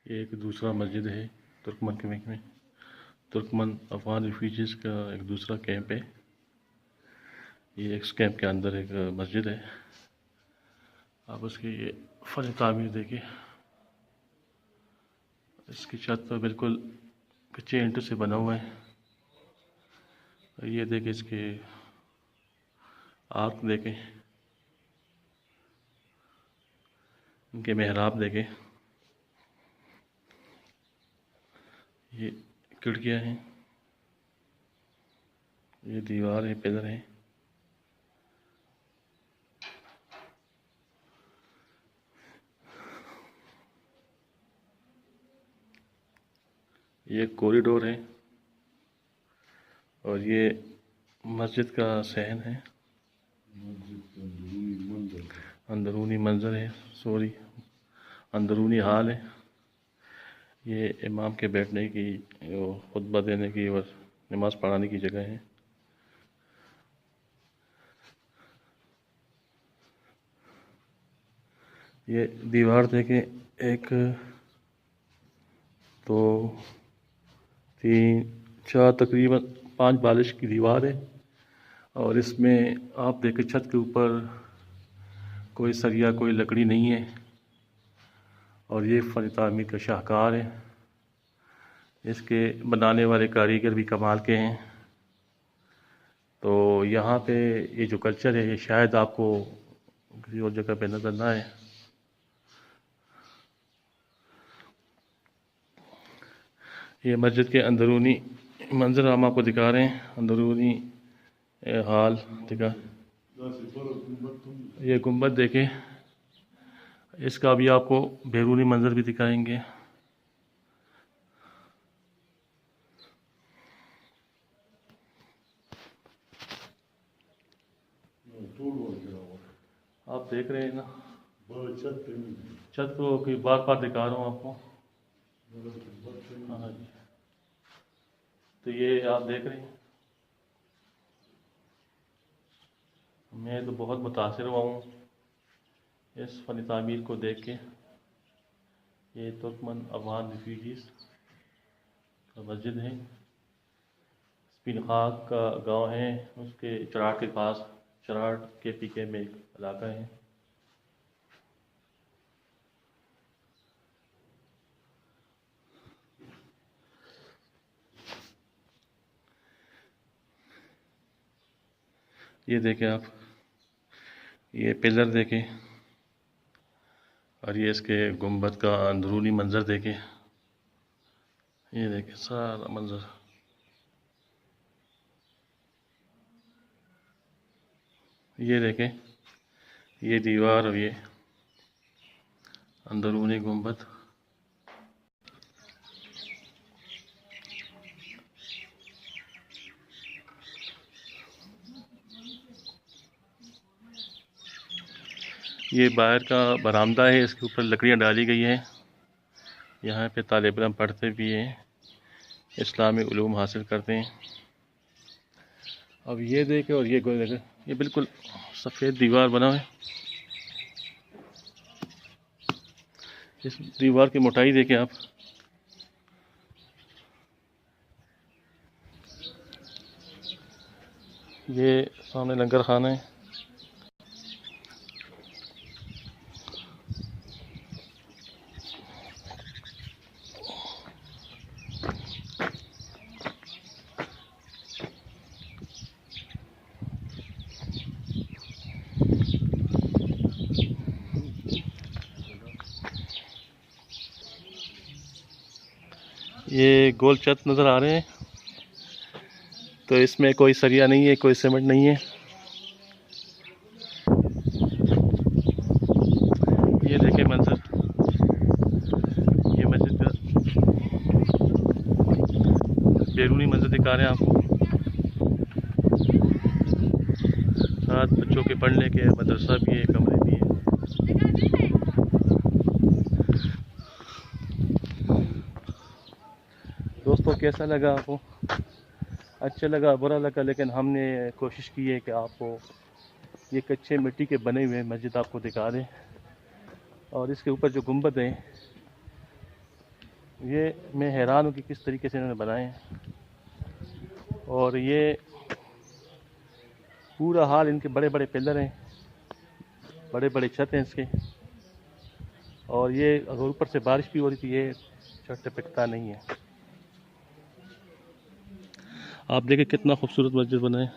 ये एक दूसरा मस्जिद है तुर्कमन कैंप में। तुर्कमन अफगान रिफ्यूजीज़ का एक दूसरा कैंप है। ये इस कैंप के अंदर एक मस्जिद है। आप उसकी ये फन तामीर देखिए। इसकी छत पर बिल्कुल कच्चे ईंटों से बना हुआ है। ये देखिए इसके आर्क देखें, इनके मेहराब देखें। ये खिड़कियाँ हैं, ये दीवार है, पिलर है। ये कॉरिडोर है और ये मस्जिद का सहन है, अंदरूनी मंजर है, सॉरी अंदरूनी हाल है। ये इमाम के बैठने की, खुतबा देने की और नमाज़ पढ़ाने की जगह है। ये दीवार देखें, एक दो तीन चार तकरीबन 5 बालिश की दीवार है। और इसमें आप देखें छत के ऊपर कोई सरिया, कोई लकड़ी नहीं है। और ये फन तामीर का शाहकार है। इसके बनाने वाले कारीगर भी कमाल के हैं। तो यहाँ पे ये जो कल्चर है, ये शायद आपको किसी और जगह पे नज़र ना आए। ये मस्जिद के अंदरूनी मंजर हम आपको दिखा रहे हैं, अंदरूनी हाल दिखा। ये गुंबद देखें, इसका भी आपको बैरूनी मंजर भी दिखाएंगे। आप देख रहे हैं ना, छत को कोई बार बार दिखा रहा हूँ आपको। हाँ जी, तो ये आप देख रहे हैं, मैं तो बहुत मुतासिर हुआ हूँ इस फन तामीर को देख के। ये तुर्कमन अफगान रिफ्यूजीज़ का मस्जिद है। स्पिन खाक का गांव है, उसके चराट के पास, चराट के पीके में एक इलाका है। ये देखें आप, ये पिलर देखें और ये इसके गुंबद का अंदरूनी मंजर देखें। ये देखें सारा मंजर। ये देखें, ये दीवार और ये अंदरूनी गुंबद। ये बाहर का बरामदा है, इसके ऊपर लकड़ियाँ डाली गई हैं। यहाँ पे तालिब इल्म पढ़ते भी हैं, इस्लामी उलूम हासिल करते हैं। अब ये देखें और ये देखें, ये बिल्कुल सफ़ेद दीवार बना है। इस दीवार की मोटाई देखें आप। ये सामने लंगर खाना है। ये गोल छत नज़र आ रहे हैं, तो इसमें कोई सरिया नहीं है, कोई सीमेंट नहीं है। ये देखें मंजर, ये मस्जिद का बैरूनी मंजर दिखा रहे हैं आपको। साथ बच्चों के पढ़ने के मदरसा भी है, कमरे भी है। दोस्तों कैसा लगा आपको? अच्छा लगा, बुरा लगा, लेकिन हमने कोशिश की है कि आपको ये कच्चे मिट्टी के बने हुए मस्जिद आपको दिखा दें। और इसके ऊपर जो गुंबद है, ये मैं हैरान हूँ कि किस तरीके से इन्होंने बनाए हैं। और ये पूरा हाल, इनके बड़े बड़े पिलर हैं, बड़े बड़े छत हैं इसके। और ये अगर ऊपर से बारिश भी हो रही थी, ये छत टपकता नहीं है। आप देखिए कितना खूबसूरत मस्जिद बना है।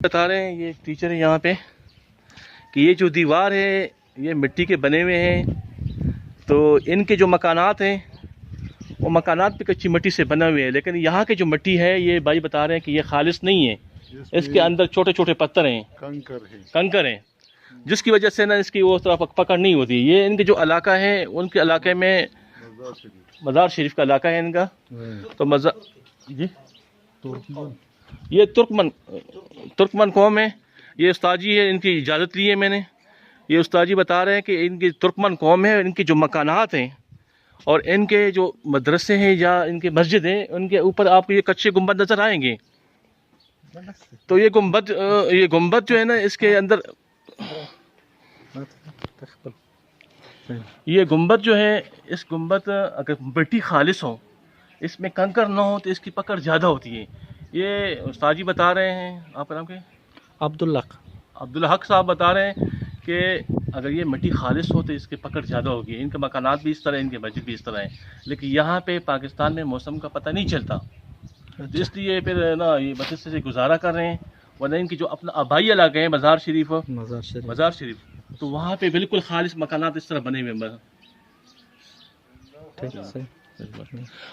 बता रहे हैं ये एक टीचर है यहाँ पे कि ये जो दीवार है ये मिट्टी के बने हुए हैं। तो इनके जो मकानात हैं वो मकानात भी कच्ची मिट्टी से बने हुए हैं, लेकिन यहाँ के जो मिट्टी है ये भाई बता रहे हैं कि ये खालिस नहीं है। इसके अंदर छोटे छोटे पत्थर हैं, कंकर हैं, जिसकी वजह से ना इसकी वो तरह पकड़ नहीं होती। ये इनके जो इलाका है, उनके इलाके में मज़ार शरीफ का इलाका है इनका। तो मज़ार जी ये तुर्कमन कौम है। ये उस्ताद जी है, इनकी इजाज़त ली है मैंने। ये उस्ताद जी बता रहे हैं कि इनकी तुर्कमन कौम है, इनके जो मकानात हैं और इनके जो मदरसे हैं या इनके मस्जिद हैं, उनके ऊपर आपको ये कच्चे गुंबद नज़र आएंगे। तो ये गुंबद जो है ना, इसके अंदर ये गुंबद जो है, इस गुंबद अगर मिट्टी खालिस हो, इसमें कंकर ना हो, तो इसकी पकड़ ज़्यादा होती है। ये उस्ताद जी बता रहे हैं, आपका नाम क्या है? अब्दुल हक साहब बता रहे हैं कि अगर ये मिट्टी खालिस हो तो इसकी पकड़ ज़्यादा होगी। इनके मकानात भी इस तरह, इनके मस्जिद भी इस तरह हैं, लेकिन यहाँ पे पाकिस्तान में मौसम का पता नहीं चलता। अच्छा। इसलिए फिर ना ये मदरसे से गुजारा कर रहे हैं, वरना इनकी जो अपना आबाई इलाके हैं मज़ार शरीफ, तो वहाँ पे बिल्कुल खालिस मकानात इस तरह बने हुए हैं।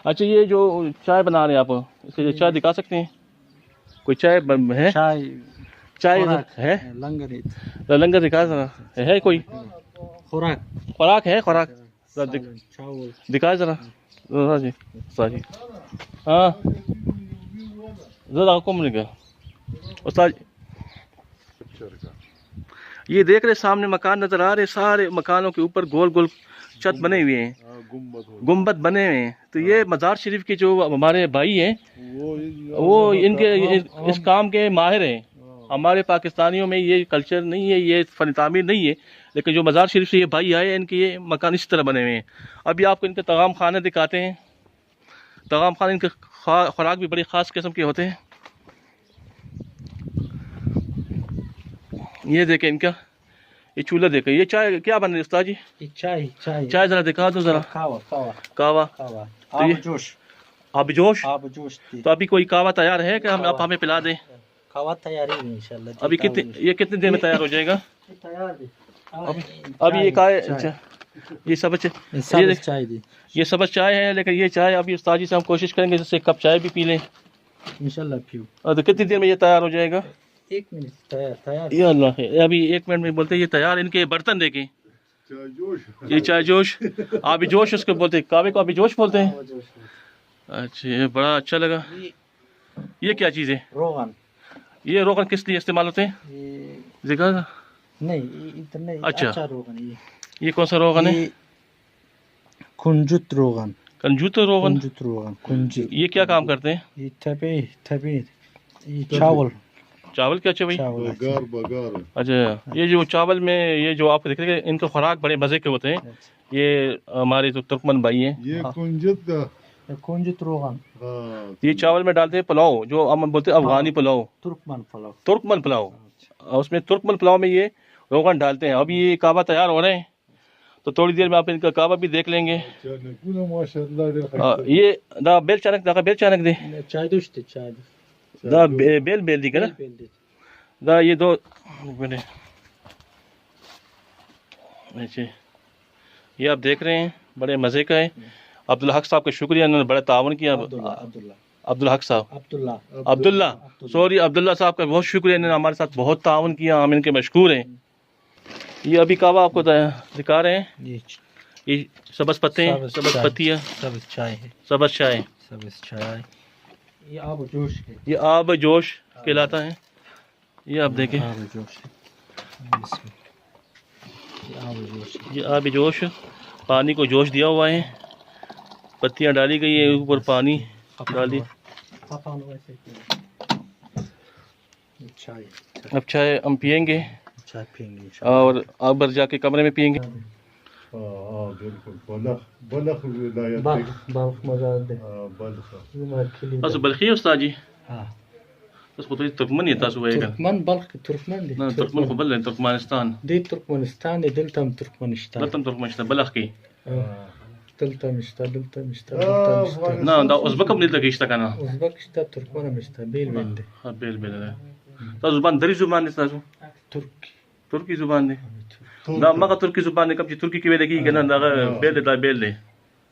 अच्छा, ये जो चाय बना रहे हैं आप, इसके चाय दिखा सकते हैं? कोई चाय है? चाय है? लंगर दिखा है कोई? खुराक है? खुराक दिखा जरा जी। हाँ जरा हुक्म नहीं उस्ताद। ये देख रहे सामने मकान नजर आ रहे, सारे मकानों के ऊपर गोल गोल छत बने हुए हैं, गुंबद बने हुए हैं। तो ये मज़ार शरीफ के जो हमारे भाई हैं वो इनके इस काम के माहिर हैं। हमारे पाकिस्तानियों में ये कल्चर नहीं है, ये फ़न तामीर नहीं है, लेकिन जो मज़ार शरीफ से ये भाई आए, इनके ये मकान इस तरह बने हुए हैं। अभी आपको इनके तगाम खाने दिखाते हैं। तगाम खाने इनके खुराक भी बड़ी ख़ास किस्म के होते हैं। ये देखें इनका ये चूल्हा देखें। ये चाय क्या बन रही है उस्ताद जी? चाय जरा दिखा दो जरा। कावा आबजोश। तो अभी कोई कावा तैयार है कि आप हमें पिला दें? कावा तैयार है इंशाल्लाह। अभी कितने देर में तैयार हो जाएगा? अभी ये सब चाय है, लेकिन ये चाय अभी उस्ताद जी से हम कोशिश करेंगे जिससे कप चाय भी पी लें इंशाल्लाह। तो कितनी देर में ये तैयार हो जाएगा? 1 मिनट तैयार। ये अल्लाह है, अभी 1 मिनट में बोलते ये तैयार। इनके बर्तन देखें, ये चाय जोश आबी जोश उसको बोलते हैं, कावे को आबी जोश बोलते हैं। अच्छा, ये बड़ा अच्छा लगा। ये क्या चीज़ है? रोगन। ये रोगन किस लिए इस्तेमाल होते हैं? देखा नहीं इतना अच्छा रोगन। ये कौन सा रोगन है? कुंजुत रोगन। ये क्या काम करते हैं? ये थपे चावल क्या? अच्छा भाई बगार। अच्छा, ये जो चावल में ये जो आप देख रहे हैं, इनके खुराक बड़े मज़े के होते हैं। ये हमारे जो तुर्कमन भाई हैं, ये कुंजुत रोगन। ये चावल में डालते हैं पुलाव, जो हम बोलते हैं अफगानी पुलाव, तुर्कमन पुलाव। उसमें तुर्कमन पुलाव में ये रोगन डालते हैं। अभी ये कावा तैयार हो रहे हैं, तो थोड़ी देर में आप इनका कावा भी देख लेंगे। ये बेल चानक दे बेल दी ना ये दो मैंने। अच्छा, ये आप देख रहे हैं बड़े मज़े का है। अब्दुल हक साहब का शुक्रिया, इन्होंने बड़ा तावन किया। अब्दुल हक साहब अब्दुल्ला साहब का बहुत शुक्रिया, इन्होंने हमारे साथ बहुत तावन किया, हम इनके मशकूर हैं। ये अभी कावा आपको दिखा रहे हैं। ये सबज पत्ते हैं, सबज पत्तियाँ, सबज चाय। ये आब जोश कहलाता है। ये आप देखें, आब जोश ये आब जोश ये आब जोश, पानी को जोश दिया हुआ है, पत्तियाँ डाली गई है, ऊपर पानी डाली। पापा नो ऐसे चाय अब चाय हम पियेंगे चाय पियेंगे और अब जाके कमरे में पियेंगे। बिल्कुल बलख बलख विलायत बल्ख मजा दे बलख बस बल्खी है उस्ताद जी, हां बस वो तो तुर्कमन ही था सुबह का तुर्कमन बल्ख तुर्कमन दे ना, तुर्कमन को बल तुर्कमानिस्तान, दे तुर्कमेनिस्तान दे दिलतम तुर्कमेनिस्तान लतम तुर्कमेनिस्तान बलख की दिलतम इस्ता ना, दा उज़्बक अपनी तक इश्ता करना Uzbekistan Turkmenistan बेल बेल दे हाँ बेल बेल है तो जुबान दरी जुबान है ताजू तुर्की तुर्की जुबान है ना, मगर तुर्की जुबान है कब तुर्की की वेले की कहना ना बेल दे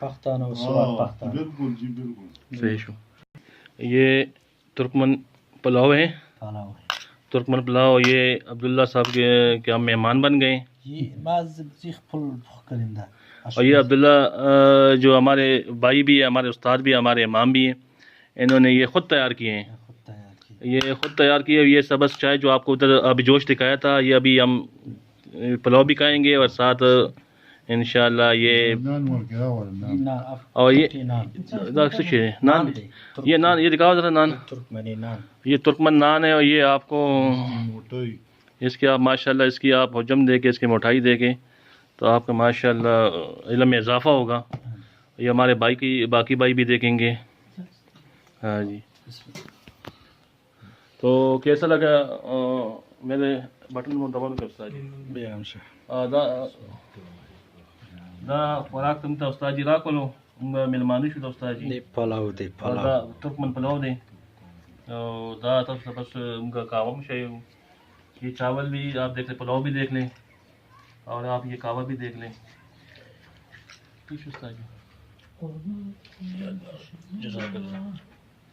पख्ताना और स्वाद पख्ताना बिल्कुल जी बिल्कुल सही शो। ये तुर्कमन पुलाव है, पालाव तुर्कमन पुलाव। ये अब्दुल्ला साहब के हम मेहमान बन गए ये बाज बजीख फुल कलिंदा और ये अब्दुल्ला जो हमारे भाई भी है, हमारे उस्ताद भी है, हमारे इमाम भी हैं, इन्होंने ये ख़ुद तैयार किए हैं, खुद तैयार की ये ख़ुद तैयार किए। ये सबस चाय जो आपको उधर अभी जोश दिखाया था, ये अभी हम पुलाव भी खाएंगे और साथ इंशाल्लाह ये नान वर क्या वर नान नान और ये नान नान, ये नान ये दिखाओ ज़रा नान, तुर्कमेनी नान ये तुर्कमन नान है और ये आपको मोटई इसकी आप माशाल्लाह इसकी आप हजम देके इसकी मोटाई देके तो आपका माशाल्लाह इल्म में इजाफा होगा। ये हमारे भाई की बाकी भाई भी देखेंगे। हाँ जी, तो कैसा लगा मेरे बटन में दबाने का उस्ताद जी बेगम से दा खुराक तुम तो उस्ताद जी राखलो मेहमानी शुदा उस्ताद जी दे पालाव दा तुर्कमन पुलाव दे और दा तब बस उनका कावा में चाहिए। ये चावल भी आप देख लें, पुलाव भी देख लें और आप ये कावा भी देख लें। ठीक है उस्ताद जी, जज़ाकल्लाह।